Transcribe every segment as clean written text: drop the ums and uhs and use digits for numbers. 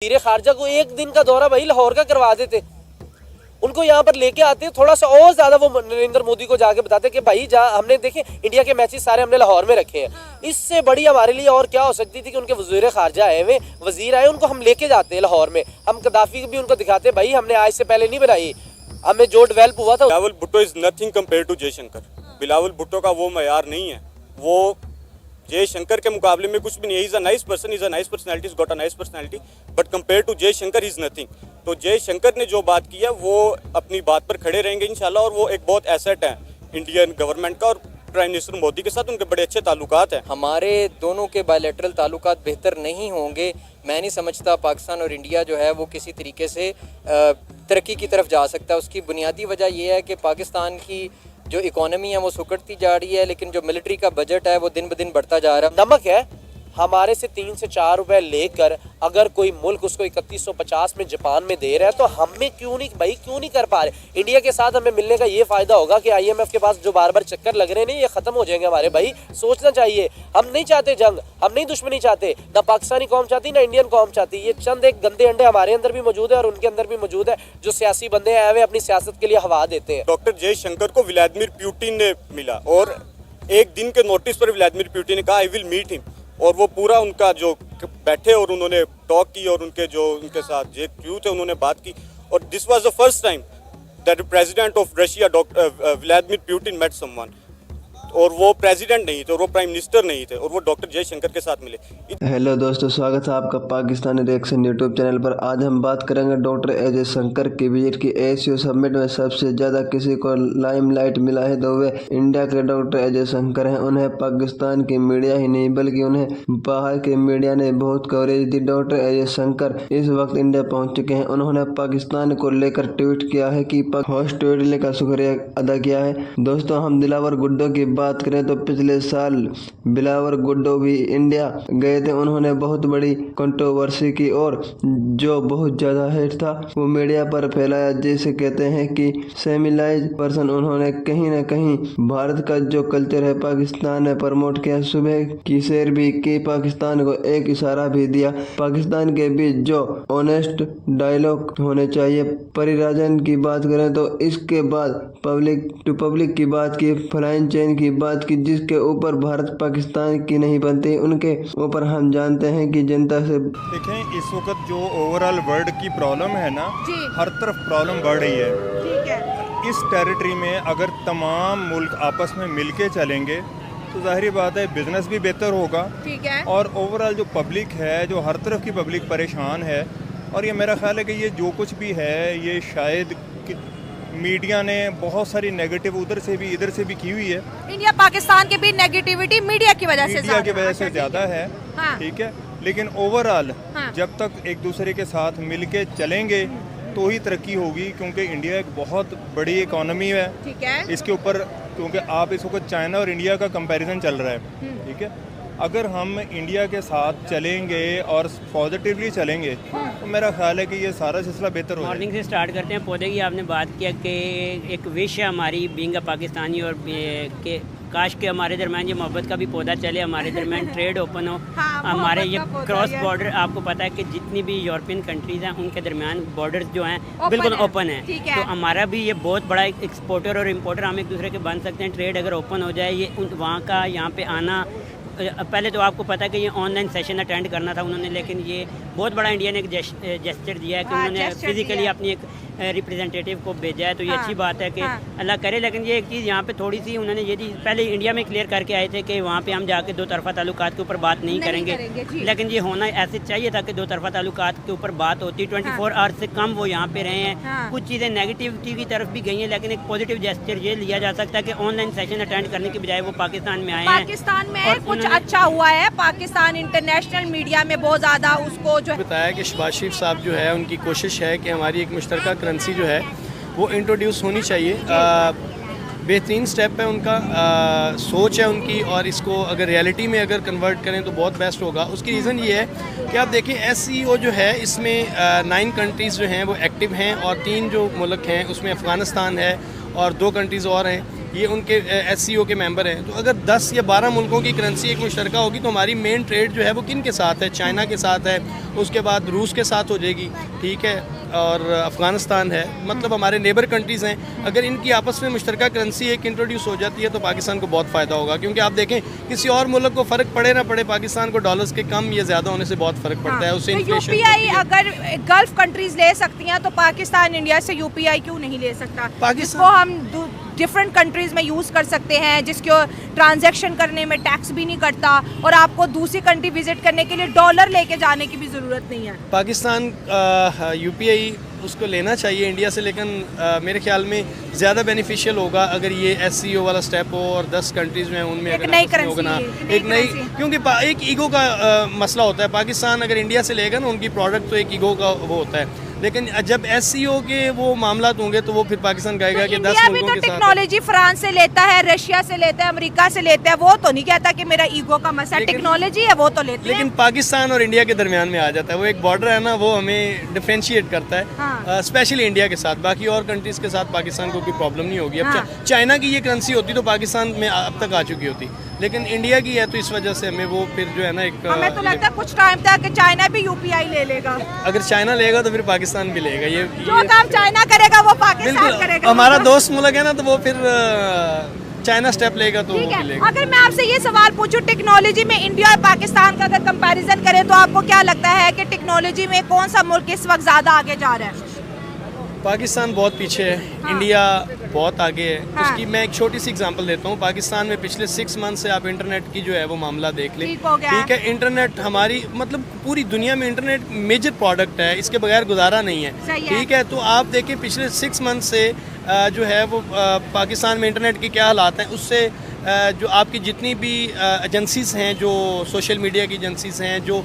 वज़ीर खारजा को एक दिन का दौरा भाई लाहौर का करवा देते, उनको यहाँ पर लेके आते, थोड़ा सा और ज्यादा वो नरेंद्र मोदी को जाके बताते कि भाई जहाँ हमने देखे इंडिया के मैचेस सारे हमने लाहौर में रखे हैं, इससे बड़ी हमारे लिए और क्या हो सकती थी कि उनके वज़ीर खारजा आए हुए, वजीर आए, उनको हम लेके जाते लाहौर में, हम कदाफी भी उनको दिखाते भाई हमने आज से पहले नहीं बनाई, हमें जो डेवलप हुआ था। Bilawal Bhutto is nothing compare to Jaishankar. Bilawal Bhutto का वो मयार नहीं है, वो जयशंकर के मुकाबले में कुछ भी नहीं है। Is a nice person, is a nice personality, got a nice personality, but compare to Jaishankar is nothing. तो जयशंकर ने जो बात की है वो अपनी बात पर खड़े रहेंगे इंशाल्लाह, और वो एक बहुत एसेट है इंडियन गवर्नमेंट का, और प्राइम मिनिस्टर मोदी के साथ उनके बड़े अच्छे ताल्लुकात हैं। हमारे दोनों के बायलैटरल ताल्लुकात बेहतर नहीं होंगे, मैं नहीं समझता पाकिस्तान और इंडिया जो है वो किसी तरीके से तरक्की की तरफ जा सकता है। उसकी बुनियादी वजह यह है कि पाकिस्तान की जो इकोनॉमी है वो सुकड़ती जा रही है, लेकिन जो मिलिट्री का बजट है वो दिन ब दिन बढ़ता जा रहा है। नमक है हमारे से 3 से 4 रुपए लेकर अगर कोई मुल्क उसको 3150 में जापान में दे रहा है, तो हमें क्यों नहीं भाई, क्यों नहीं कर पा रहे। इंडिया के साथ हमें मिलने का ये फायदा होगा कि IMF के पास जो बार बार चक्कर लग रहे हैं ये खत्म हो जाएंगे हमारे भाई। सोचना चाहिए, हम नहीं चाहते जंग, हम नहीं दुश्मनी चाहते, ना पाकिस्तानी कौम चाहती ना इंडियन कौम चाहती। ये चंद एक गंदे अंडे हमारे अंदर भी मौजूद है और उनके अंदर भी मौजूद है, जो सियासी बंदे आए हुए अपनी सियासत के लिए हवा देते हैं। डॉक्टर जयशंकर को व्लादिमीर पुतिन ने मिला, और एक दिन के नोटिस पर व्लादिमीर पुतिन ने कहा आई विल मीट हिम, और वो पूरा उनका जो बैठे और उन्होंने टॉक की, और उनके जो उनके साथ जो क्रू थे उन्होंने बात की। और this was the first time that president of Russia doctor Vladimir Putin met someone, और वो प्रेसिडेंट नहीं थे और वो प्राइम मिनिस्टर नहीं थे, और वो डॉक्टर जयशंकर के साथ मिले। हेलो दोस्तों, स्वागत है आपका पाकिस्तानी रिएक्शन यूट्यूब चैनल पर। आज हम बात करेंगे डॉक्टर अजय शंकर की विजिट की। ASEAN समिट में सबसे ज़्यादा किसी को लाइमलाइट मिला है तो वे इंडिया के डॉक्टर अजय शंकर हैं। उन्हें पाकिस्तान की मीडिया ही नहीं बल्कि उन्हें बाहर के मीडिया ने बहुत कवरेज दी। डॉक्टर अजय शंकर इस वक्त इंडिया पहुँच चुके हैं। उन्होंने पाकिस्तान को लेकर ट्वीट किया है कि ऑस्ट्रेलिया का शुक्रिया अदा किया है। दोस्तों, हम दिलावर भुट्टो की बात करें तो पिछले साल दिलावर भुट्टो भी इंडिया गए थे। उन्होंने बहुत बड़ी कंट्रोवर्सी की और जो बहुत ज़्यादा हेट था वो मीडिया पर फैलाया, जिसे कहते हैं कि सेमिलाइज पर्सन। उन्होंने कहीं न कहीं भारत का जो कल्चर है पाकिस्तान में प्रमोट किया। सुबह की शेर भी की, पाकिस्तान को एक इशारा भी दिया। पाकिस्तान के बीच जो ऑनेस्ट डायलॉग होने चाहिए। परिराजन की बात करें तो इसके बाद पब्लिक टू पब्लिक की बात की, फ्लाइन चेन की बात की, जिसके ऊपर भारत पाकिस्तान की नहीं बनती, उनके ऊपर हम जानते हैं कि जनता से। देखें, इस वक्त जो ओवरऑल वर्ल्ड की प्रॉब्लम है ना, हर तरफ प्रॉब्लम बढ़ रही है। ठीक है। इस टेरिटरी में अगर तमाम मुल्क आपस में मिलके चलेंगे तो जाहिर बात है बिजनेस भी बेहतर होगा। ठीक है। और ओवरऑल जो पब्लिक है, जो हर तरफ की पब्लिक परेशान है, और ये मेरा ख्याल है कि ये जो कुछ भी है ये शायद मीडिया ने बहुत सारी नेगेटिव उधर से भी इधर से भी की हुई है। इंडिया पाकिस्तान के बीच नेगेटिविटी मीडिया की वजह से ज़्यादा है। हाँ। ठीक है, लेकिन ओवरऑल हाँ। जब तक एक दूसरे के साथ मिलके चलेंगे तो ही तरक्की होगी, क्योंकि इंडिया एक बहुत बड़ी इकोनॉमी है। ठीक है। इसके ऊपर क्योंकि आप इस वक्त चाइना और इंडिया का कंपैरिजन चल रहा है। ठीक है, अगर हम इंडिया के साथ चलेंगे और पॉजिटिवली चलेंगे तो मेरा ख्याल है कि ये सारा सिलसिला बेहतर होगा। मॉर्निंग से स्टार्ट करते हैं। पौधे की आपने बात किया कि एक विश है हमारी बीइंग अ पाकिस्तानी, और के काश के हमारे दरमियान ये मोहब्बत का भी पौधा चले, हमारे दरमियान ट्रेड ओपन हो। हाँ, हमारे ये क्रॉस बॉर्डर, आपको पता है कि जितनी भी यूरोपियन कंट्रीज़ हैं उनके दरमियान बॉर्डर्स जो हैं बिल्कुल ओपन है। तो हमारा भी ये बहुत बड़ा एक्सपोर्टर और इम्पोर्टर हम एक दूसरे के बन सकते हैं। ट्रेड अगर ओपन हो जाए, ये वहाँ का यहाँ पे आना, पहले तो आपको पता है कि ये ऑनलाइन सेशन अटेंड करना था उन्होंने, लेकिन ये बहुत बड़ा इंडिया ने एक जेस्चर दिया है कि उन्होंने फिजिकली अपनी एक रिप्रेजेंटेटिव को भेजा है, तो ये अच्छी बात है कि अल्लाह करे। लेकिन ये एक चीज़ यहाँ पे थोड़ी सी उन्होंने ये चीज़ पहले इंडिया में क्लियर करके आए थे कि वहाँ पे हम जाके दो तरफा ताल्लुकात के ऊपर बात नहीं करेंगे, लेकिन ये होना ऐसे चाहिए था कि दो तरफा ताल्लुकात के ऊपर बात होती। 24 आवर्स से कम वो यहाँ पे रहे हैं। कुछ चीज़ें नेगेटिविटी की तरफ भी गई हैं, लेकिन एक पॉजिटिव जेस्चर ये लिया जा सकता है कि ऑनलाइन सेशन अटेंड करने की बजाय वो पाकिस्तान में आए हैं। पाकिस्तान में कुछ अच्छा हुआ है। पाकिस्तान इंटरनेशनल मीडिया में बहुत ज़्यादा उसको जो बताया कि शहबाज शरीफ साहब जो है उनकी कोशिश है कि हमारी एक मुश्तरका करेंसी जो है वो इंट्रोड्यूस होनी चाहिए। बेहतरीन स्टेप है उनका, सोच है उनकी, और इसको अगर रियलिटी में अगर कन्वर्ट करें तो बहुत बेस्ट होगा। उसकी रीज़न ये है कि आप देखिए SCO जो है इसमें 9 कंट्रीज़ जो हैं वो एक्टिव हैं, और 3 जो मुल्क हैं उसमें अफ़गानिस्तान है और 2 कंट्रीज़ और हैं। ये उनके SCO के मेंबर हैं। तो अगर 10 या 12 मुल्कों की करेंसी एक मुश्तरका होगी तो हमारी मेन ट्रेड जो है वो किन के साथ है? चाइना के साथ है, उसके बाद रूस के साथ हो जाएगी, ठीक है, और अफ़गानिस्तान है, मतलब हमारे नेबर कंट्रीज़ हैं। अगर इनकी आपस में मुश्तरका करेंसी एक इंट्रोड्यूस हो जाती है तो पाकिस्तान को बहुत फ़ायदा होगा, क्योंकि आप देखें किसी और मुल्क को फ़र्क पड़े ना पड़े, पाकिस्तान को डॉलर्स के कम या ज़्यादा होने से बहुत फ़र्क पड़ता है। उससे तो UPI अगर गल्फ कंट्रीज ले सकती हैं तो पाकिस्तान इंडिया से UPI क्यों नहीं ले सकता? जिसको हम डिफरेंट कंट्रीज में यूज़ कर सकते हैं, जिसको ट्रांजैक्शन करने में टैक्स भी नहीं कटता और आपको दूसरी कंट्री विजिट करने के लिए डॉलर लेके जाने की भी ज़रूरत नहीं है। पाकिस्तान UPI उसको लेना चाहिए इंडिया से, लेकिन मेरे ख्याल में ज़्यादा बेनिफिशियल होगा अगर ये SCO वाला स्टेप हो और 10 कंट्रीज़ में उनमें एक नई करेंसी, एक नई, क्योंकि एक ईगो का मसला होता है। पाकिस्तान अगर इंडिया से लेगा ना, उनकी प्रोडक्ट तो एक ईगो का वो होता है, लेकिन जब SCO के वो मामला होंगे तो वो फिर पाकिस्तान कहेगा कि 10 मुल्कों के साथ। टेक्नोलॉजी फ्रांस से लेता है, रशिया से लेता है, अमेरिका से लेता है, वो तो नहीं कहता कि मेरा ईगो का मसला, टेक्नोलॉजी है वो तो लेते हैं। लेकिन पाकिस्तान और इंडिया के दरमियान में आ जाता है, वो एक बॉर्डर है ना, वो हमें डिफरेंशिएट करता है, स्पेशली इंडिया के साथ। बाकी और कंट्रीज के साथ पाकिस्तान को कोई प्रॉब्लम नहीं होगी। अब चाइना की ये करेंसी होती तो पाकिस्तान में अब तक आ चुकी होती, लेकिन इंडिया की है तो इस वजह से हमें वो फिर जो है ना एक, हमें तो लगता है कुछ टाइम तक चाइना भी UPI ले लेगा। अगर चाइना लेगा तो फिर पाकिस्तान भी लेगा। ये जो काम चाइना करेगा वो पाकिस्तान करेगा। हमारा दोस्त मुल्क है ना, तो वो फिर चाइना स्टेप लेगा तो वो भी लेगा। अगर मैं आपसे ये सवाल पूछूं, टेक्नोलॉजी में इंडिया और पाकिस्तान का अगर कंपैरिजन करें तो आपको क्या लगता है कि टेक्नोलॉजी में कौन सा मुल्क इस वक्त ज़्यादा आगे जा रहा है? पाकिस्तान बहुत पीछे है, इंडिया बहुत आगे है। उसकी मैं एक छोटी सी एग्जांपल देता हूँ। पाकिस्तान में पिछले 6 मंथ से आप इंटरनेट की जो है वो मामला देख लें, ठीक है। इंटरनेट हमारी मतलब पूरी दुनिया में इंटरनेट मेजर प्रोडक्ट है, इसके बगैर गुजारा नहीं है, ठीक है। तो आप देखें पिछले 6 मंथ से जो है वो पाकिस्तान में इंटरनेट के क्या हालात हैं, उससे जो आपकी जितनी भी एजेंसीज हैं, जो सोशल मीडिया की एजेंसीज हैं, जो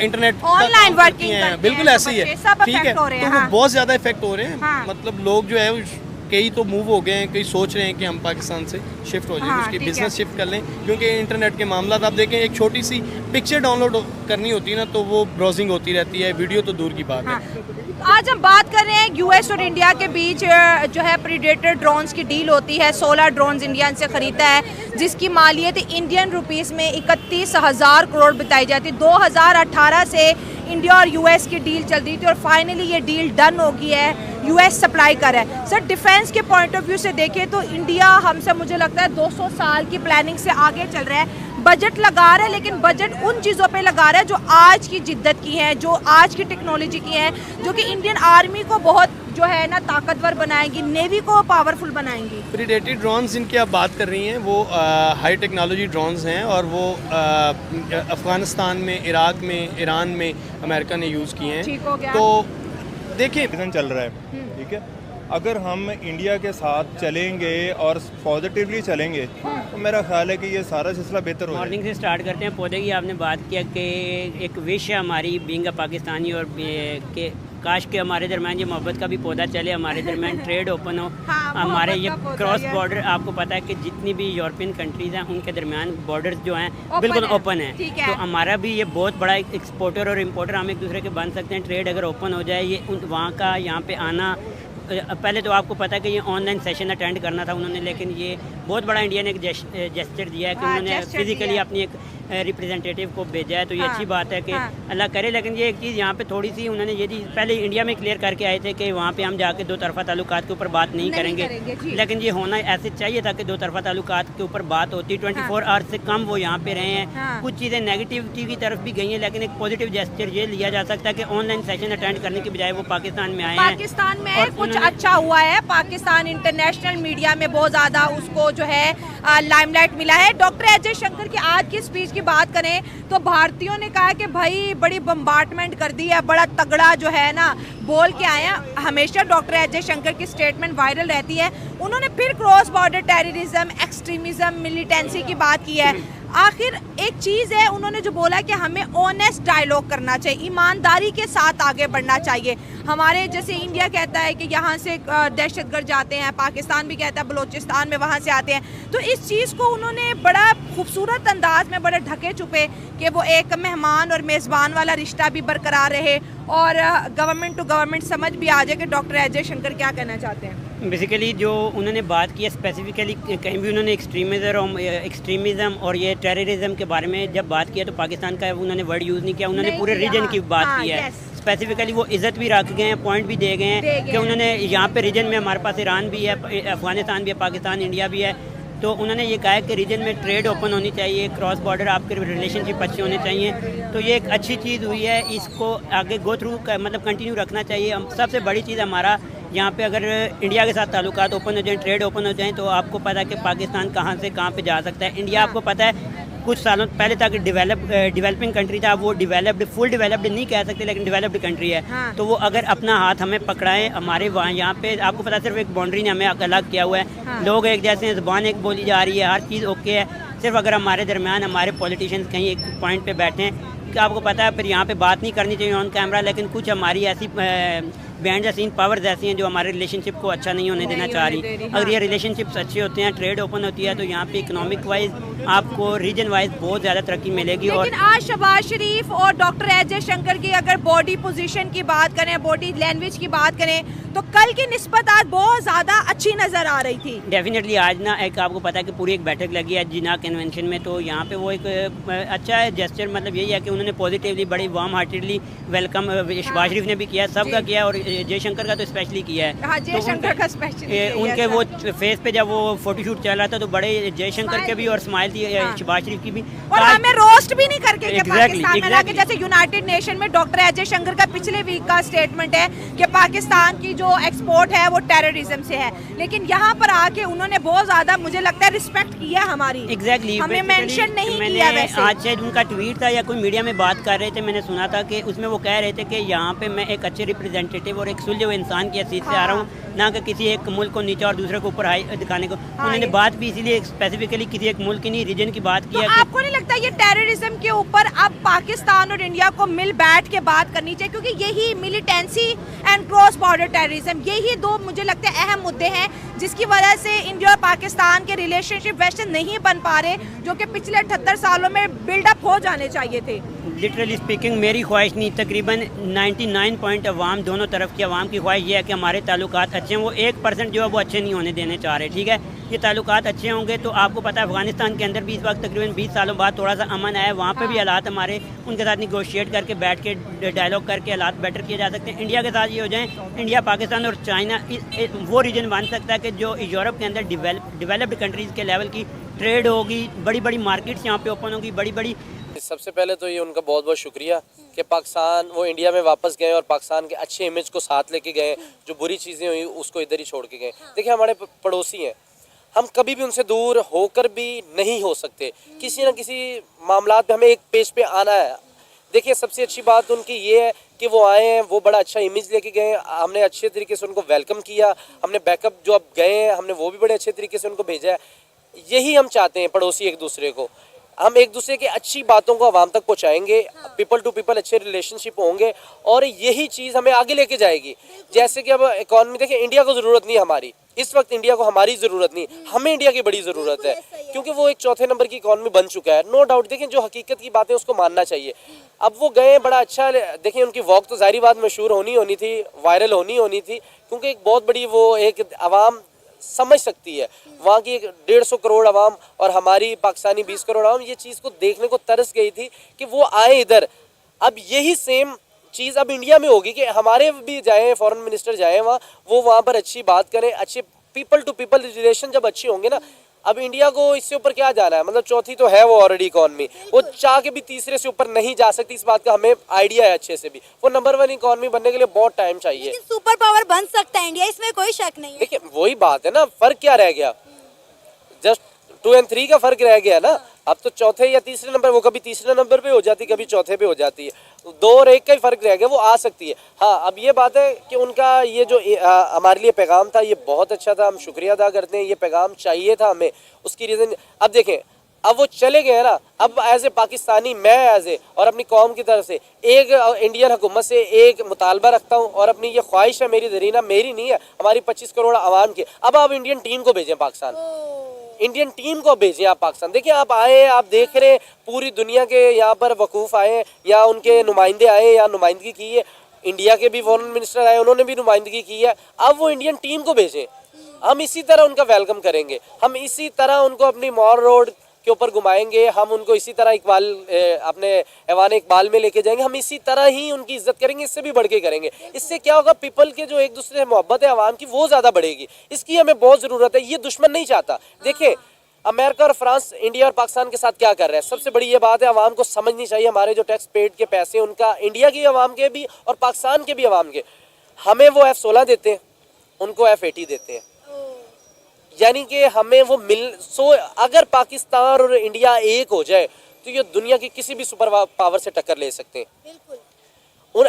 इंटरनेट ऑनलाइन वर्किंग हैं, बिल्कुल ऐसे ही है, ठीक है। तो वो बहुत ज़्यादा इफेक्ट हो रहे हैं। मतलब लोग जो है कई तो मूव हो गए हैं, कई सोच रहे हैं कि हम पाकिस्तान से शिफ्ट हो जाएं, उसकी बिजनेस शिफ्ट कर लें, क्योंकि इंटरनेट के मामला आप देखें, एक छोटी सी पिक्चर डाउनलोड करनी होती है ना, तो वो ब्राउजिंग होती रहती है, वीडियो तो दूर की बात है। आज हम बात कर रहे हैं US और इंडिया के बीच जो है प्रीडेटर ड्रोन्स की डील होती है। 16 ड्रोन्स इंडिया से खरीदता है, जिसकी मालियत इंडियन रुपीस में 31,000 करोड़ बताई जाती है। 2018 से इंडिया और US की डील चल रही थी और फाइनली ये डील डन हो गई है। US सप्लाई कर रहा है। सर, डिफेंस के पॉइंट ऑफ व्यू से देखें तो इंडिया हमसे मुझे लगता है 200 साल की प्लानिंग से आगे चल रहा है। बजट लगा रहा है, लेकिन बजट उन चीज़ों पे लगा रहा है जो आज की जिद्दत की हैं, जो आज की टेक्नोलॉजी की हैं, जो कि इंडियन आर्मी को बहुत जो है ना ताकतवर बनाएंगी, नेवी को पावरफुल बनाएंगी। प्रीडेटरी ड्रोन्स जिनकी आप बात कर रही हैं वो हाई टेक्नोलॉजी ड्रोन्स हैं, और वो अफ़गानिस्तान में, इराक में, ईरान में अमेरिका ने यूज़ किए हैं। ठीक हो गया। तो देखिए चल रहा है, ठीक है। अगर हम इंडिया के साथ चलेंगे और पॉजिटिवली चलेंगे तो मेरा ख्याल है कि ये सारा सिलसिला बेहतर हो जाएगा। मॉर्निंग से स्टार्ट करते हैं। पौधे की आपने बात किया कि एक विश है हमारी बीइंग अ पाकिस्तानी, और के काश के हमारे दरमियान ये मोहब्बत का भी पौधा चले, हमारे दरमियान ट्रेड ओपन हो। हमारे ये क्रॉस बॉर्डर, आपको पता है कि जितनी भी यूरोपियन कंट्रीज़ हैं उनके दरमियान बॉर्डर्स जो हैं बिल्कुल ओपन है, तो हमारा भी ये बहुत बड़ा एक्सपोर्टर और इम्पोर्टर हम एक दूसरे के बन सकते हैं। ट्रेड अगर ओपन हो जाए, ये वहाँ का यहाँ पे आना, पहले तो आपको पता है कि ये ऑनलाइन सेशन अटेंड करना था उन्होंने, लेकिन ये बहुत बड़ा इंडिया ने एक जेस्चर दिया है कि उन्होंने फिजिकली अपनी एक रिप्रेजेंटेटिव को भेजा है, तो ये अच्छी बात है कि अल्लाह करे। लेकिन ये एक चीज़ यहाँ पे थोड़ी सी उन्होंने ये पहले इंडिया में क्लियर करके आए थे कि वहाँ पे हम जाके दो तरफा ताल्लुकात के ऊपर बात नहीं करेंगे, लेकिन ये होना ऐसे चाहिए था कि दो तरफा ताल्लुकात के ऊपर बात होती। 24 आवर्स से कम वो यहाँ पे रहे हैं। कुछ चीज़ें नेगेटिविटी की तरफ भी गई हैं, लेकिन एक पॉजिटिव जेस्चर ये लिया जा सकता है कि ऑनलाइन सेशन अटेंड करने की बजाय वो पाकिस्तान में आए हैं। पाकिस्तान में कुछ अच्छा हुआ है, पाकिस्तान इंटरनेशनल मीडिया में बहुत ज़्यादा उसको जो है लाइमलाइट मिला है। डॉक्टर अजय शंकर की आज की स्पीच की बात करें तो भारतीयों ने कहा कि भाई बड़ी बम्बार्टमेंट कर दी है, बड़ा तगड़ा जो है ना बोल के आए हैं। हमेशा डॉक्टर अजय शंकर की स्टेटमेंट वायरल रहती है। उन्होंने फिर cross border terrorism, extremism, militancy की बात की है। आखिर एक चीज़ है, उन्होंने जो बोला कि हमें ऑनेस्ट डायलॉग करना चाहिए, ईमानदारी के साथ आगे बढ़ना चाहिए। हमारे जैसे इंडिया कहता है कि यहाँ से दहशतगर्द जाते हैं, पाकिस्तान भी कहता है बलूचिस्तान में वहाँ से आते हैं, तो इस चीज़ को उन्होंने बड़ा खूबसूरत अंदाज में, बड़े ढके छुपे कि वो एक मेहमान और मेज़बान वाला रिश्ता भी बरकरार रहे और गवर्नमेंट टू गवर्नमेंट समझ भी आ जाए कि डॉक्टर अजय शंकर क्या कहना चाहते हैं। बेसिकली जो उन्होंने बात की है स्पेसिफिकली, कहीं भी उन्होंने एक्सट्रीमिज़म और ये टेररिज्म के बारे में जब बात किया तो पाकिस्तान का उन्होंने वर्ड यूज़ नहीं किया, उन्होंने पूरे रीजन की बात की है। स्पेसिफिकली वो इज़्ज़त भी रख गए हैं, पॉइंट भी दे गए हैं कि उन्होंने यहाँ पे रीजन में हमारे पास ईरान भी है, अफगानिस्तान भी है, पाकिस्तान, इंडिया भी है, तो उन्होंने ये कहा है कि रीजन में ट्रेड ओपन होनी चाहिए, क्रॉस बॉर्डर आपके रिलेशनशिप अच्छे होने चाहिए। तो ये एक अच्छी चीज़ हुई है, इसको आगे गो थ्रू मतलब कंटिन्यू रखना चाहिए। सबसे बड़ी चीज़ हमारा यहाँ पे अगर इंडिया के साथ ताल्लुकात ओपन हो जाएं, ट्रेड ओपन हो जाएं, तो आपको पता है कि पाकिस्तान कहाँ से कहाँ पे जा सकता है। इंडिया आपको पता है कुछ सालों पहले तक डेवलपिंग कंट्री था, वो फुल डेवलप्ड नहीं कह सकते लेकिन डेवलप्ड कंट्री है। तो वो अगर अपना हाथ हमें पकड़ाएं, हमारे वहाँ यहाँ पे आपको पता है सिर्फ एक बाउंड्री ने हमें अलग किया हुआ है, लोग एक जैसे हैं, ज़ुबान एक बोली जा रही है, हर चीज़ ओके है। सिर्फ अगर हमारे दरमियान हमारे पॉलिटिशियंस कहीं एक पॉइंट पे बैठे हैं कि आपको पता है फिर यहाँ पे बात नहीं करनी चाहिए ऑन कैमरा, लेकिन कुछ हमारी ऐसी बिहाइंड द सीन पावर्स ऐसी हैं जो हमारे रिलेशनशिप को अच्छा नहीं होने देना चाह रही। अगर ये रिलेशनशिप्स अच्छे होते हैं, ट्रेड ओपन होती है, तो यहाँ पे इकोनॉमिक वाइज आपको रीजन वाइज बहुत ज़्यादा तरक्की मिलेगी। लेकिन आज शहबाज शरीफ और डॉक्टर एस जयशंकर की अगर बॉडी पोजीशन की बात करें, बॉडी लैंग्वेज की बात करें, तो कल की निस्बत आज बहुत ज़्यादा अच्छी नज़र आ रही थी। डेफिनेटली आज ना एक आपको पता है कि पूरी एक बैठक लगी है जिना कन्वेंशन में, तो यहाँ पे वो एक अच्छा है जेस्चर, मतलब यही है कि उन्होंने पॉजिटिवली बड़ी वार्म हार्टेडली वेलकम शहबाज शरीफ ने भी किया, सबका किया और जयशंकर का तो स्पेशली किया है। हाँ, जयशंकर का स्पेशली उनके वो फेस पे जब वो फोटोशूट चल रहा था तो बड़े जयशंकर के भी और स्माइल थी शहबाज शरीफ की भी, और हमें रोस्ट भी नहीं करके पाकिस्तान में लाके, जैसे यूनाइटेड नेशन में डॉक्टर एस जयशंकर का पिछले वीक का स्टेटमेंट है कि पाकिस्तान की जो एक्सपोर्ट है वो टेररिज्म से है, लेकिन यहाँ पर आके उन्होंने बहुत ज्यादा मुझे लगता है रिस्पेक्ट किया हमारी। एग्जैक्टली हमें मेंशन नहीं किया। वैसे आज शायद उनका ट्वीट था या कोई मीडिया में बात कर रहे थे, मैंने सुना था कि उसमें वो कह रहे थे कि यहाँ पे मैं एक अच्छे रिप्रेजेंटेटिव और एक सुलझे हुए इंसान की हैसियत से आ रहा हूँ, ना कि किसी एक मुल्क को नीचे और दूसरे को ऊपर हाई दिखाने को। उन्होंने बात भी इसीलिए स्पेसिफिकली किसी एक मुल्क की नहीं, रीजन की बात की है। आपको नहीं लगता ये टेररिज्म के ऊपर अब पाकिस्तान और इंडिया को मिल बैठ के बात करनी चाहिए, क्योंकि यही militancy and cross border terrorism, यही दो मुझे लगता है अहम मुद्दे हैं जिसकी वजह से इंडिया और पाकिस्तान के रिलेशनशिप वैसे नहीं बन पा रहे, जो कि पिछले 78 सालों में बिल्डअप हो जाने चाहिए थे। लिटरली स्पीकिंग मेरी ख्वाहिश नहीं, तकरीबन 99 पॉइंट अवाम, दोनों तरफ की अवाम की ख्वाहिश ये है कि हमारे ताल्लुकात अच्छे हैं। वो 1% जो है वो अच्छे नहीं होने देने चाह रहे, ठीक है। ये ताल्लुकात अच्छे होंगे तो आपको पता है अफगानिस्तान के अंदर भी इस वक्त तकरीबन 20 सालों बाद थोड़ा सा अमन आया, वहाँ पे भी हालात हमारे उनके साथ निगोशिएट करके बैठ के डायलॉग करके हालात बेटर किए जा सकते हैं। इंडिया के साथ ये हो जाए, इंडिया, पाकिस्तान और चाइना वो रीजन बन सकता है कि जो यूरोप के अंदर डेवलप्ड कंट्रीज़ के लेवल की ट्रेड होगी, बड़ी बड़ी मार्केट्स यहाँ पे ओपन होगी, बड़ी बड़ी। सबसे पहले तो ये उनका बहुत बहुत शुक्रिया कि पाकिस्तान वो इंडिया में वापस गए और पाकिस्तान के अच्छे इमेज को साथ लेके गए, जो बुरी चीज़ें हुई उसको इधर ही छोड़ के गए। देखिए हमारे पड़ोसी हैं, हम कभी भी उनसे दूर होकर भी नहीं हो सकते, किसी न किसी मामलात पे हमें एक पेज पे आना है। देखिए सबसे अच्छी बात उनकी ये है कि वो आए हैं, वो बड़ा अच्छा इमेज लेके गए, हमने अच्छे तरीके से उनको वेलकम किया, हमने बैकअप जो अब गए हैं हमने वो भी बड़े अच्छे तरीके से उनको भेजा है। यही हम चाहते हैं पड़ोसी एक दूसरे को, हम एक दूसरे की अच्छी बातों को आवाम तक पहुंचाएंगे, पीपल टू पीपल अच्छे रिलेशनशिप होंगे और यही चीज़ हमें आगे लेके जाएगी। जैसे कि अब इकॉनमी देखिए, इंडिया को ज़रूरत नहीं हमारी, इस वक्त इंडिया को हमारी ज़रूरत नहीं, हमें इंडिया की बड़ी ज़रूरत है, क्योंकि वो एक चौथे नंबर की इकॉनमी बन चुका है, नो डाउट। देखिए जो हकीकत की बातें उसको मानना चाहिए। अब वो गए, बड़ा अच्छा, देखिए उनकी वॉक तो जाहिर बात मशहूर होनी थी, वायरल होनी थी, क्योंकि एक बहुत बड़ी वो एक आवाम समझ सकती है, वहाँ की 150 करोड़ आवाम और हमारी पाकिस्तानी 20 करोड़ आवाम ये चीज़ को देखने को तरस गई थी कि वो आए इधर। अब यही सेम चीज़ अब इंडिया में होगी कि हमारे भी जाएं, फॉरेन मिनिस्टर जाएं वहाँ, वो वहाँ पर अच्छी बात करें, अच्छे पीपल टू पीपल रिलेशन जब अच्छे होंगे ना, अब इंडिया को इससे ऊपर क्या जाना है, मतलब चौथी तो है वो ऑलरेडी इकॉनमी, वो चाह के भी तीसरे से ऊपर नहीं जा सकती, इस बात का हमें आइडिया है अच्छे से भी। वो नंबर 1 इकॉनमी बनने के लिए बहुत टाइम चाहिए, सुपर पावर बन सकता है इंडिया, इसमें कोई शक नहीं है। देखिए वही बात है ना, फर्क क्या रह गया, जस्ट 2 और 3 का फर्क रह गया ना। अब तो चौथे या तीसरे नंबर, वो कभी तीसरे नंबर पे हो जाती, कभी चौथे पे हो जाती है, 2 और 1 का ही फर्क रह गया, वो आ सकती है। हाँ अब ये बात है कि उनका ये जो हमारे लिए पैगाम था ये बहुत अच्छा था, हम शुक्रिया अदा करते हैं, ये पैगाम चाहिए था हमें, उसकी रीज़न अब देखें, अब वो चले गए ना, अब एज ए पाकिस्तानी मैं एज ए और अपनी कौम की तरफ से एक इंडियन हुकूमत से एक मुतालबा रखता हूँ और अपनी ये ख्वाहिश है, मेरी जरीना मेरी नहीं है, हमारी 25 करोड़ आवाम की। अब आप इंडियन टीम को भेजें पाकिस्तान, इंडियन टीम को भेजें आप पाकिस्तान। देखिए आप आए, आप देख रहे हैं पूरी दुनिया के यहाँ पर वकूफ़ आए या उनके नुमाइंदे आए या नुमाइंदगी की है, इंडिया के भी फॉरेन मिनिस्टर आए, उन्होंने भी नुमाइंदगी की है। अब वो इंडियन टीम को भेजें, हम इसी तरह उनका वेलकम करेंगे, हम इसी तरह उनको अपनी मॉल रोड के ऊपर घुमाएंगे, हम उनको इसी तरह इकबाल अपने ऐवान इकबाल में लेके जाएंगे, हम इसी तरह ही उनकी इज्जत करेंगे, इससे भी बढ़ के करेंगे। इससे क्या होगा, पीपल के जो एक दूसरे से मोहब्बत है आवाम की वो ज़्यादा बढ़ेगी, इसकी हमें बहुत ज़रूरत है। ये दुश्मन नहीं चाहता। देखिए अमेरिका और फ्रांस इंडिया और पाकिस्तान के साथ क्या कर रहे हैं, सबसे बड़ी ये बात है आवाम को समझनी चाहिए। हमारे जो टैक्स पेड के पैसे उनका इंडिया की आवाम के भी और पाकिस्तान के भी आवाम के, हमें वो F-16 देते हैं, उनको F-80 देते हैं, यानी कि हमें वो अगर पाकिस्तान और इंडिया एक हो जाए तो ये दुनिया की किसी भी सुपर पावर से टक्कर ले सकते हैं।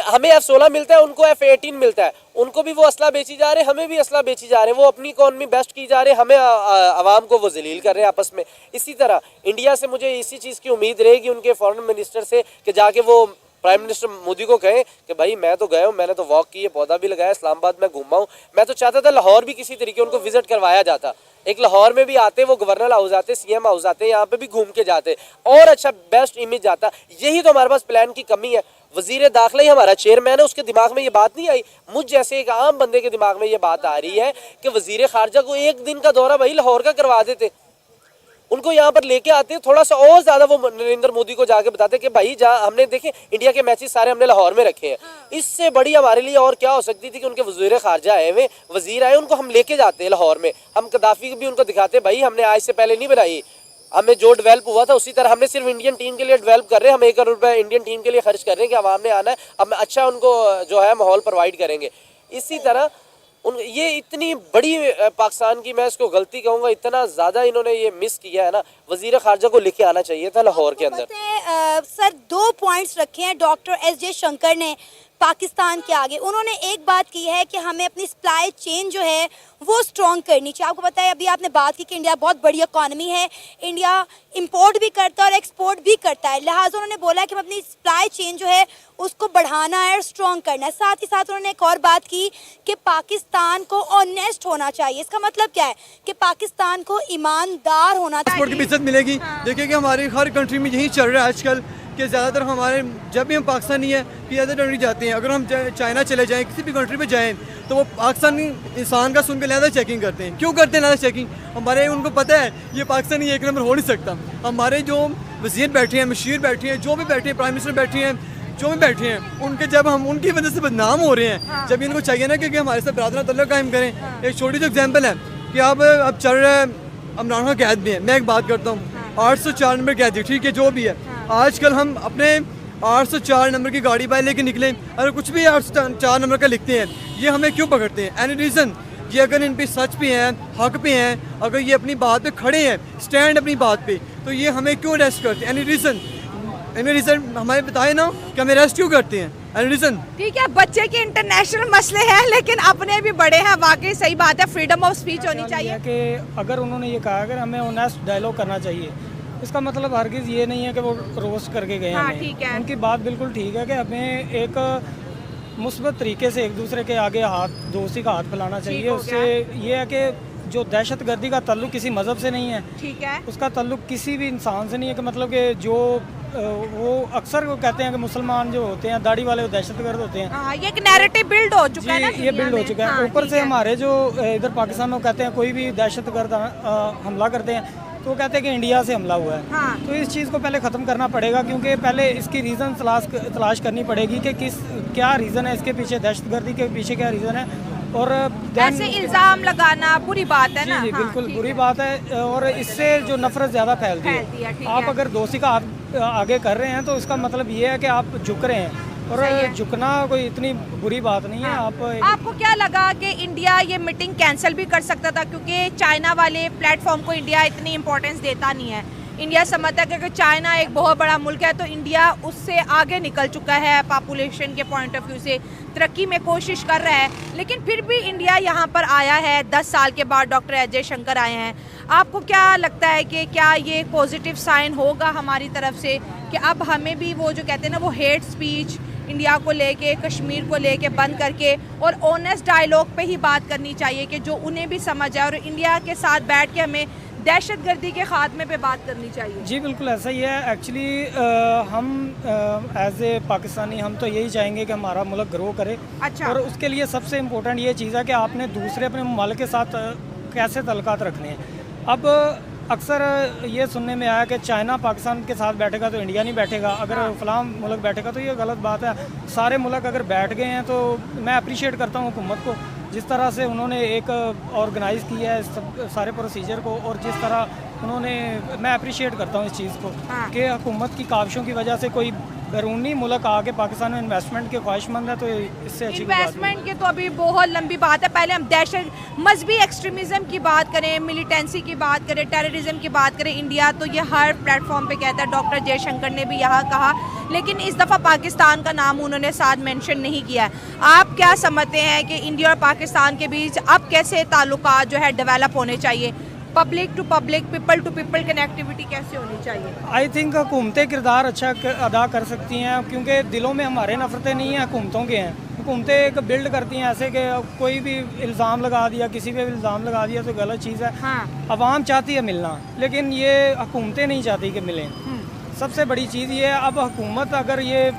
हमें F-16 मिलता है, उनको F-18 मिलता है, उनको भी वो असला बेची जा रहे हैं, हमें भी असला बेची जा रहे हैं, वो अपनी इकॉनमी बेस्ट की जा रहे हैं, हमें आवाम को वो जलील कर रहे हैं आपस में। इसी तरह इंडिया से मुझे इसी चीज़ की उम्मीद रहेगी उनके फॉरेन मिनिस्टर से कि जाके वो प्राइम मिनिस्टर मोदी को कहें कि भाई मैं तो गया हूँ, मैंने तो वॉक की है, पौधा भी लगाया, इस्लामाबाद में घूमा हूँ, मैं तो चाहता था लाहौर भी किसी तरीके उनको विजिट करवाया जाता, एक लाहौर में भी आते, वो गवर्नर हाउस आते, CM हाउस आते, यहाँ पे भी घूम के जाते और अच्छा बेस्ट इमेज आता। यही तो हमारे पास प्लान की कमी है। वजीर दाखिला ही हमारा चेयरमैन है, उसके दिमाग में ये बात नहीं आई, मुझ जैसे एक आम बंदे के दिमाग में ये बात आ रही है कि वजीर खारजा को एक दिन का दौरा भाई लाहौर का करवा देते, उनको यहाँ पर लेके आते, थोड़ा सा और ज्यादा वो नरेंद्र मोदी को जाके बताते कि भाई जहाँ हमने देखे इंडिया के मैचेस सारे हमने लाहौर में रखे हैं, इससे बड़ी हमारे लिए और क्या हो सकती थी कि उनके वजीर खारजा आए हुए, वजीर आए, उनको हम लेके जाते हैं लाहौर में, हम कदाफी भी उनको दिखाते भाई हमने आज से पहले नहीं बनाई, हमें जो डेवलप हुआ था उसी तरह हमने सिर्फ इंडियन टीम के लिए डेवलप कर रहे हैं, हम 1 करोड़ रुपए इंडियन टीम के लिए खर्च कर रहे हैं कि आवाम ने आना है, हम अच्छा उनको जो है माहौल प्रोवाइड करेंगे। इसी तरह ये इतनी बड़ी पाकिस्तान की, मैं इसको गलती कहूँगा, इतना ज़्यादा इन्होंने ये मिस किया है ना, वजीर खारजा को लेके आना चाहिए था लाहौर के अंदर। सर 2 पॉइंट्स रखे हैं डॉक्टर S.J. शंकर ने पाकिस्तान के आगे। उन्होंने एक बात की है कि हमें अपनी सप्लाई चेन जो है वो स्ट्रॉन्ग करनी चाहिए। आपको पता है अभी आपने बात की कि इंडिया बहुत बड़ी इकॉनमी है, इंडिया इंपोर्ट भी करता है और एक्सपोर्ट भी करता है, लिहाजा उन्होंने बोला कि हमें अपनी सप्लाई चेन जो है उसको बढ़ाना है और स्ट्रॉन्ग करना है। साथ ही साथ उन्होंने एक और बात की कि पाकिस्तान को ऑनेस्ट होना चाहिए। इसका मतलब क्या है कि पाकिस्तान को ईमानदार होना चाहिए। एक्सपोर्ट की इज्जत मिलेगी। देखिए कि हमारी हर कंट्री में यही चल रहा है आजकल कि ज़्यादातर हमारे, जब भी हम पाकिस्तानी है कि अदर कंट्री जाते हैं, अगर हम चाइना चले जाएं, किसी भी कंट्री में जाएं, तो वो पाकिस्तानी इंसान का सुन के लिहाजा चेकिंग करते हैं। क्यों करते हैं लिहाजा चेकिंग? हमारे उनको पता है ये पाकिस्तानी 1 नंबर हो नहीं सकता। हमारे जो वज़ीर बैठे हैं, मशीर बैठे हैं, जो भी बैठे हैं, प्राइम मिनिस्टर बैठे हैं, जो भी बैठे हैं, उनके जब हम उनकी वजह से बदनाम हो रहे हैं, जब इनको चाहिए ना कि हमारे साथ बरादराना तल्लुक़ कायम करें। एक छोटी सी एग्जाम्पल है कि अब चल रहा है इमरान खान कैद में है, मैं एक बात करता हूँ 804 नंबर कैदी, ठीक है, जो भी है, आजकल हम अपने 804 नंबर की गाड़ी बाहर लेके निकले, अगर कुछ भी 804 नंबर का लिखते हैं, ये हमें क्यों पकड़ते हैं? Any reason? ये अगर इन पे सच पे हैं, हक पे हैं, अगर ये अपनी बात पे खड़े हैं, स्टैंड अपनी बात पे, तो ये हमें क्यों अरेस्ट करते हैं? Any reason? एनी रीज़न हमें बताए ना कि हमें अरेस्ट क्यों करते हैं? Any reason? ठीक है, बच्चे के इंटरनेशनल मसले हैं लेकिन अपने भी बड़े हैं, वाकई सही बात है, फ्रीडम ऑफ स्पीच होनी चाहिए। कि अगर उन्होंने ये कहा अगर हमें ऑनेस्ट डायलॉग करना चाहिए, इसका मतलब हरगिज़ ये नहीं है कि वो रोस्ट करके गए हैं। ठीक है, उनकी बात बिल्कुल ठीक है कि हमें एक मुस्बत तरीके से एक दूसरे के आगे दोस्ती का हाथ फैलाना चाहिए। उससे ये है कि जो दहशत गर्दी का ताल्लुक किसी मज़हब से नहीं है, ठीक है, उसका ताल्लुक किसी भी इंसान से नहीं है। कि मतलब कि जो वो अक्सर वो कहते हैं कि मुसलमान जो होते हैं दाढ़ी वाले वो दहशतगर्द होते हैं। ये एक नैरेटिव बिल्ड हो चुका है ना, ये बिल्ड हो चुका है। ऊपर से हमारे जो इधर पाकिस्तान में कहते हैं कोई भी दहशतगर्द हमला करते हैं तो वो कहते हैं कि इंडिया से हमला हुआ है। तो इस चीज़ को पहले ख़त्म करना पड़ेगा, क्योंकि पहले इसकी रीज़न तलाश करनी पड़ेगी कि क्या रीज़न है इसके पीछे, दहशतगर्दी के पीछे क्या रीज़न है। और ऐसे इल्ज़ाम लगाना बुरी बात है ना। जी बिल्कुल बुरी बात है, और इससे जो नफरत ज़्यादा फैलती है। आप अगर दोस्ती का हाथ आगे कर रहे हैं तो इसका मतलब ये है कि आप झुक रहे हैं, और झुकना कोई इतनी बुरी बात नहीं है। आपको क्या लगा कि इंडिया ये मीटिंग कैंसिल भी कर सकता था, क्योंकि चाइना वाले प्लेटफॉर्म को इंडिया इतनी इम्पोर्टेंस देता नहीं है। इंडिया समझता है कि अगर चाइना एक बहुत बड़ा मुल्क है तो इंडिया उससे आगे निकल चुका है, पॉपुलेशन के पॉइंट ऑफ व्यू से तरक्की में कोशिश कर रहा है, लेकिन फिर भी इंडिया यहाँ पर आया है 10 साल के बाद, डॉक्टर S.J. शंकर आए हैं। आपको क्या लगता है कि क्या ये पॉजिटिव साइन होगा हमारी तरफ से कि अब हमें भी वो जो कहते हैं ना वो हेट स्पीच इंडिया को लेके, कश्मीर को लेके बंद करके और ऑनेस्ट डायलॉग पे ही बात करनी चाहिए कि जो उन्हें भी समझ आए, और इंडिया के साथ बैठ के हमें दहशतगर्दी के खात्मे पे बात करनी चाहिए? जी बिल्कुल ऐसा ही है। एक्चुअली हम एज ए पाकिस्तानी हम तो यही चाहेंगे कि हमारा मुल्क ग्रो करे। अच्छा। और उसके लिए सबसे इम्पोर्टेंट ये चीज़ है कि आपने दूसरे अपने ममालिक के साथ कैसे तल्लुकात रखने हैं। अब अक्सर ये सुनने में आया कि चाइना पाकिस्तान के साथ बैठेगा तो इंडिया नहीं बैठेगा, अगर फलां मुल्क बैठेगा तो ये गलत बात है। सारे मुल्क अगर बैठ गए हैं तो मैं अप्रिशिएट करता हूँ हुकूमत को, जिस तरह से उन्होंने एक ऑर्गेनाइज़ किया है सब सारे प्रोसीजर को, और जिस तरह उन्होंने, मैं अप्रिशिएट करता हूँ इस चीज़ को कि हुकूमत की काविशों की वजह से कोई बैरूनी मुल्क आके पाकिस्तान में इन्वेस्टमेंट के ख्वाहिशमंद है, तो इससे अच्छी इन्वेस्टमेंट के तो अभी बहुत लंबी बात है। पहले हम दहशत मजहबी एक्सट्रीमिज्म की बात करें, मिलिटेंसी की बात करें, टेररिज्म की बात करें, इंडिया तो ये हर प्लेटफॉर्म पे कहता है। डॉक्टर जयशंकर ने भी यहाँ कहा, लेकिन इस दफ़ा पाकिस्तान का नाम उन्होंने साथ मेंशन नहीं किया है। आप क्या समझते हैं कि इंडिया और पाकिस्तान के बीच अब कैसे ताल्लुकात जो है डेवलप होने चाहिए? Public to public, people to people connectivity कैसे होनी चाहिए? आई थिंक हुकूमतें किरदार अच्छा अदा कर सकती हैं, क्योंकि दिलों में हमारे नफरतें नहीं हैं, हुकूमतों के हैं। हुकूमतें एक बिल्ड करती हैं ऐसे कि कोई भी इल्ज़ाम लगा दिया, किसी पे भी इल्ज़ाम लगा दिया तो गलत चीज़ है। अवाम चाहती है मिलना, लेकिन ये हुकूमतें नहीं चाहती कि मिलें। सबसे बड़ी चीज़ ये है, अब हुकूमत अगर ये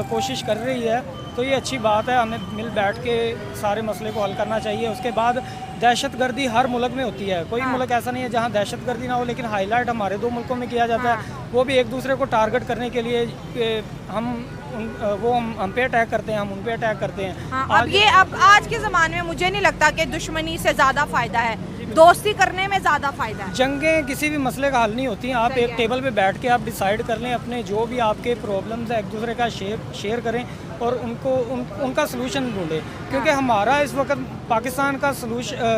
कोशिश कर रही है तो ये अच्छी बात है, हमें मिल बैठ के सारे मसले को हल करना चाहिए। उसके बाद दहशतगर्दी हर मुल्क में होती है, कोई मुल्क ऐसा नहीं है जहाँ दहशतगर्दी ना हो, लेकिन हाईलाइट हमारे दो मुल्कों में किया जाता है, वो भी एक दूसरे को टारगेट करने के लिए हम पे अटैक करते हैं, हम उन पे अटैक करते हैं। अब आज के ज़माने में मुझे नहीं लगता कि दुश्मनी से ज़्यादा फ़ायदा है, दोस्ती करने में ज़्यादा फ़ायदा है। जंगें किसी भी मसले का हल नहीं होती हैं। आप एक टेबल पे बैठ के आप डिसाइड कर लें, अपने जो भी आपके प्रॉब्लम्स है एक दूसरे का शेयर करें और उनका सलूशन ढूंढें, क्योंकि हमारा इस वक्त पाकिस्तान का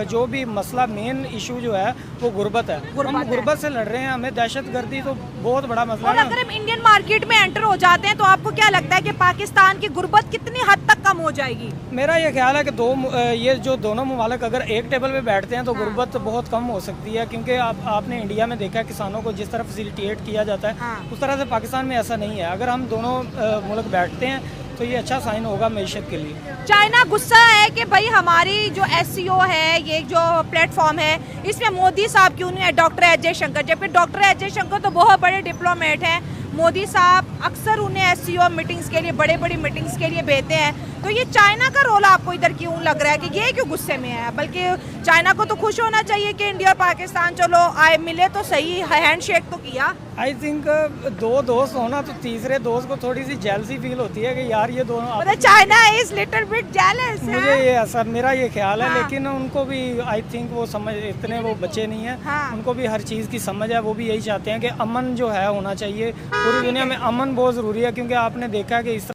जो भी मसला मेन इशू जो है वो गुर्बत है। हम गुर्बत से लड़ रहे हैं, हमें दहशतगर्दी तो बहुत बड़ा मसला है। और अगर हम इंडियन मार्केट में एंटर हो जाते हैं तो आपको क्या लगता है कि पाकिस्तान की गुर्बत कितनी हद तक कम हो जाएगी? मेरा ये ख्याल है कि ये जो दोनों ममालिक अगर एक टेबल पे बैठते हैं तो गुर्बत बहुत कम हो सकती है, क्योंकि आपने इंडिया में देखा है किसानों को जिस तरह फैसिलिटेट किया जाता है उस तरह से पाकिस्तान में ऐसा नहीं है। अगर हम दोनों मुल्क बैठते हैं तो ये अच्छा साइन होगा मैशत के लिए। चाइना गुस्सा है कि भाई हमारी जो SCO है, ये जो प्लेटफॉर्म है, इसमें मोदी साहब क्यों नहीं है, डॉक्टर एस जयशंकर, जबकि डॉक्टर एस जयशंकर तो बहुत बड़े डिप्लोमेट हैं। मोदी साहब अक्सर उन्हें SCO मीटिंग्स के लिए, बड़े बड़ी मीटिंग्स के लिए भेजते हैं। तो ये चाइना का रोल आपको इधर क्यों लग रहा है कि ये क्यों गुस्से में है? बल्कि चाइना को तो खुश होना चाहिए कि इंडिया और पाकिस्तान चलो आए मिले तो सही, हैंडशेक तो किया। आई थिंक दो दोस्त होना तो तीसरे दोस्त को थोड़ी सी जेलसी फील होती है कि यार ये दोनों, मतलब China is little bit jealous. मुझे ये ऐसा मेरा ये ख्याल है। लेकिन उनको भी आई थिंक वो समझ, इतने वो बच्चे नहीं है, उनको भी हर चीज़ की समझ है। वो भी यही चाहते हैं कि अमन जो है होना चाहिए, पूरी दुनिया में अमन बहुत ज़रूरी है, क्योंकि आपने देखा कि इस